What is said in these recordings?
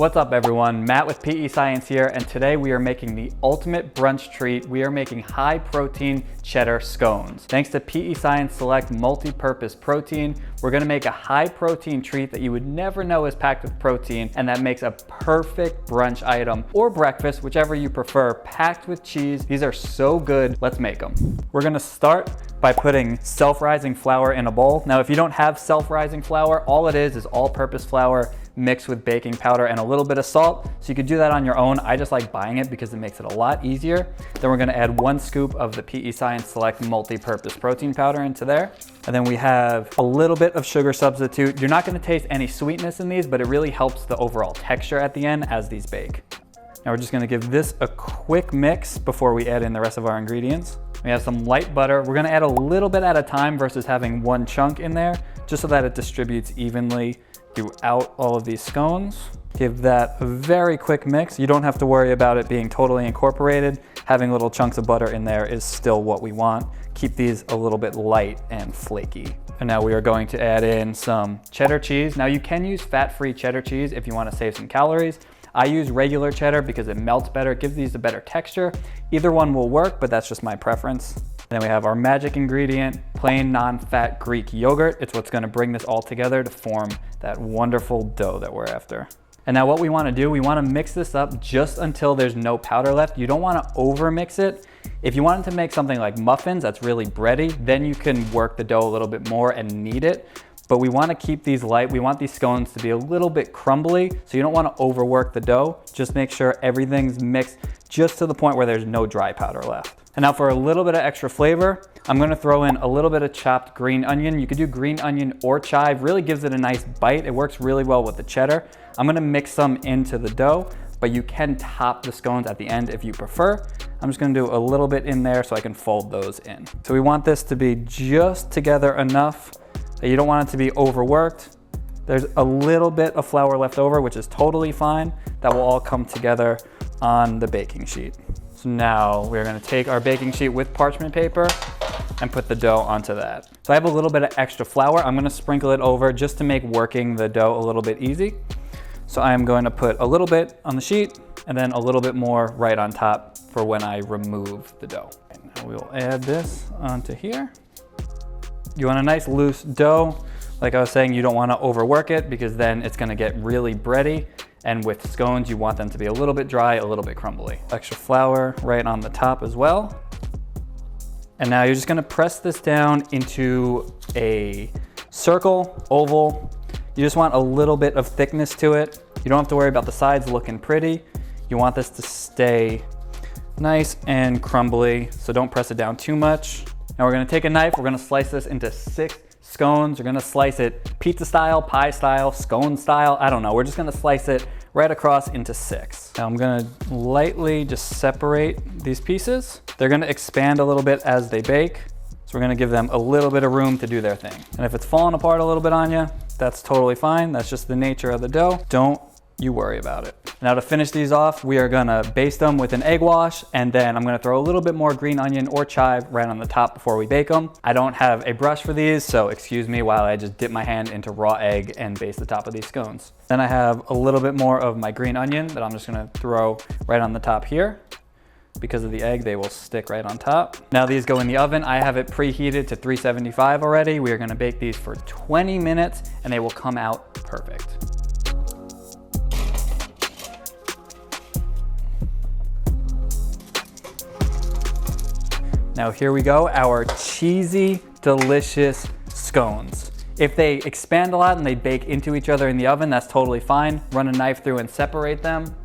What's up everyone, Matt with PEScience here, and today we are making the ultimate brunch treat. We are making high protein cheddar scones. Thanks to PEScience Select multi-purpose protein, we're gonna make a high protein treat that you would never know is packed with protein, and that makes a perfect brunch item or breakfast, whichever you prefer, packed with cheese. These are so good. Let's make them. We're gonna start by putting self-rising flour in a bowl. Now, if you don't have self-rising flour, all it is all-purpose flour mixed with baking powder and a little bit of salt. So you could do that on your own. I just like buying it because it makes it a lot easier. Then we're gonna add 1 scoop of the PEScience Select multi-purpose protein powder into there. And then we have a little bit of sugar substitute. You're not gonna taste any sweetness in these, but it really helps the overall texture at the end as these bake. Now we're just gonna give this a quick mix before we add in the rest of our ingredients. We have some light butter. We're gonna add a little bit at a time versus having 1 chunk in there, just so that it distributes evenly throughout all of these scones. Give that a very quick mix. You don't have to worry about it being totally incorporated. Having little chunks of butter in there is still what we want. Keep these a little bit light and flaky. And now we are going to add in some cheddar cheese. Now you can use fat-free cheddar cheese if you want to save some calories. I use regular cheddar because it melts better, it gives these a better texture. Either one will work, but that's just my preference. And then we have our magic ingredient, plain non-fat Greek yogurt. It's what's gonna bring this all together to form that wonderful dough that we're after. And now what we wanna do, we wanna mix this up just until there's no powder left. You don't wanna over mix it. If you wanted to make something like muffins that's really bready, then you can work the dough a little bit more and knead it. But we wanna keep these light. We want these scones to be a little bit crumbly, so you don't wanna overwork the dough. Just make sure everything's mixed just to the point where there's no dry powder left. And now for a little bit of extra flavor, I'm gonna throw in a little bit of chopped green onion. You could do green onion or chive, really gives it a nice bite. It works really well with the cheddar. I'm gonna mix some into the dough, but you can top the scones at the end if you prefer. I'm just gonna do a little bit in there so I can fold those in. So we want this to be just together enough that you don't want it to be overworked. There's a little bit of flour left over, which is totally fine. That will all come together on the baking sheet. So now we're gonna take our baking sheet with parchment paper and put the dough onto that. So I have a little bit of extra flour. I'm gonna sprinkle it over just to make working the dough a little bit easy. So I'm going to put a little bit on the sheet and then a little bit more right on top for when I remove the dough. And now we'll add this onto here. You want a nice loose dough. Like I was saying, you don't wanna overwork it because then it's gonna get really bready. And with scones, you want them to be a little bit dry, a little bit crumbly. Extra flour right on the top as well. And now you're just gonna press this down into a circle, oval. You just want a little bit of thickness to it. You don't have to worry about the sides looking pretty. You want this to stay nice and crumbly, so don't press it down too much. Now we're gonna take a knife, we're gonna slice this into 6 scones. We're gonna slice it pizza style, pie style, scone style, I don't know. We're just gonna slice it right across into 6. Now I'm gonna lightly just separate these pieces. They're gonna expand a little bit as they bake. So we're gonna give them a little bit of room to do their thing. And if it's falling apart a little bit on you, that's totally fine. That's just the nature of the dough. Don't you worry about it. Now to finish these off, we are gonna baste them with an egg wash, and then I'm gonna throw a little bit more green onion or chive right on the top before we bake them. I don't have a brush for these, so excuse me while I just dip my hand into raw egg and baste the top of these scones. Then I have a little bit more of my green onion that I'm just gonna throw right on the top here. Because of the egg, they will stick right on top. Now these go in the oven. I have it preheated to 375 already. We are gonna bake these for 20 minutes and they will come out perfect. Now here we go, our cheesy, delicious scones. If they expand a lot and they bake into each other in the oven, that's totally fine. Run a knife through and separate them,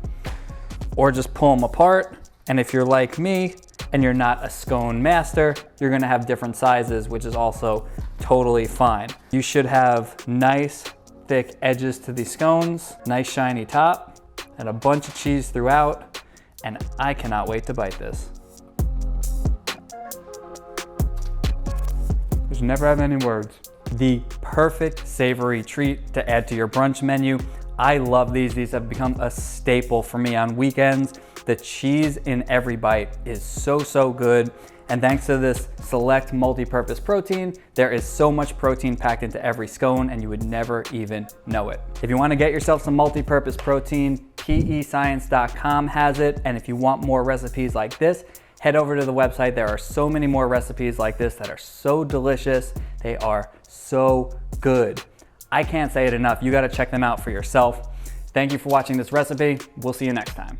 or just pull them apart. And if you're like me and you're not a scone master, you're gonna have different sizes, which is also totally fine. You should have nice, thick edges to these scones, nice shiny top, and a bunch of cheese throughout, and I cannot wait to bite this. Just never have any words. The perfect savory treat to add to your brunch menu. I love these. These have become a staple for me on weekends. The cheese in every bite is so, so good. And thanks to this select multi-purpose protein, there is so much protein packed into every scone and you would never even know it. If you want to get yourself some multi-purpose protein, PEScience.com has it. And if you want more recipes like this, head over to the website. There are so many more recipes like this that are so delicious. They are so good. I can't say it enough. You got to check them out for yourself. Thank you for watching this recipe. We'll see you next time.